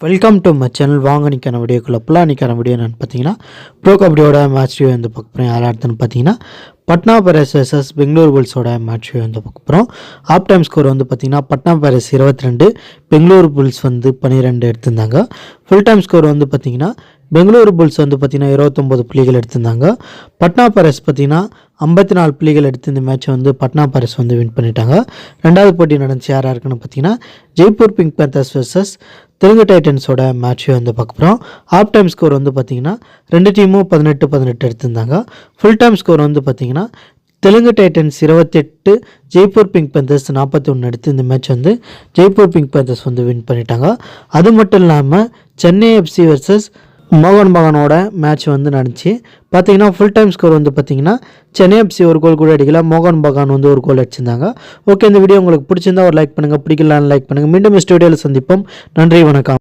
Welcome to my channel. வாங்க நிற்கான வீடியோக்குள்ள போகலாம். நிற்கான வீடியோ என்னென்னு பார்த்தீங்கன்னா, ப்ரோ கபடியோட மேட்ச் ரிவ்யூ வந்து பார்க்க போகிறேன். யார் அடுத்துன்னு பார்த்தீங்கன்னா, பட்னா பைரேட்ஸ் vs பெங்களூர் புல்ஸோட மேட்ச் ரிவ்யூ வந்து பார்க்க போகிறோம். ஆஃப் டைம் ஸ்கோர் வந்து பார்த்தீங்கன்னா, பட்னா பைரேட்ஸ் 22, பெங்களூர் புல்ஸ் வந்து 12 எடுத்திருந்தாங்க. ஃபுல் டைம் ஸ்கோர் வந்து பார்த்தீங்கன்னா, பெங்களூர் புல்ஸ் வந்து பார்த்தீங்கன்னா 29 புள்ளிகள் எடுத்திருந்தாங்க. பட்னா பைரேட்ஸ் பார்த்தீங்கன்னா 54 புள்ளிகள் எடுத்து இந்த மேட்சை வந்து பட்னா பைரேட்ஸ் வந்து வின் பண்ணிட்டாங்க. ரெண்டாவது போட்டி நடந்துச்சு யாராக இருக்குன்னு பார்த்தீங்கன்னா, Jaipur pink panthers vs Telugu டைட்டன்ஸோட மேட்ச் வந்து பார்க்க போகிறோம். ஆஃப் டைம் ஸ்கோர் வந்து பார்த்தீங்கன்னா, ரெண்டு டீமும் 18 எடுத்திருந்தாங்க. ஃபுல் டைம் ஸ்கோர் வந்து பார்த்தீங்கன்னா, Telugu Titans 28, Jaipur pink panthers 41 எடுத்து இந்த மேட்ச் வந்து ஜெய்ப்பூர் பிங்க் பேந்தர்ஸ் வந்து வின் பண்ணிட்டாங்க. அது மட்டும் இல்லாமல் சென்னை எஃப்சி வர்சஸ் மோகன் பகானோட மேட்ச் வந்து நடந்துச்சு. பார்த்தீங்கன்னா ஃபுல் டைம் ஸ்கோர் வந்து பார்த்தீங்கன்னா, சென்னை எஃப்சி ஒரு கோல் கூட அடிக்கல, மோகன் பகான் வந்து ஒரு கோல் அடிச்சிருந்தாங்க. ஓகே, இந்த வீடியோ உங்களுக்கு பிடிச்சிருந்தா ஒரு லைக் பண்ணுங்கள், பிடிக்கலான்னு லைக் பண்ணுங்கள். மீண்டும் நெக்ஸ்ட் வீடியோவில் சந்திப்போம். நன்றி, வணக்கம்.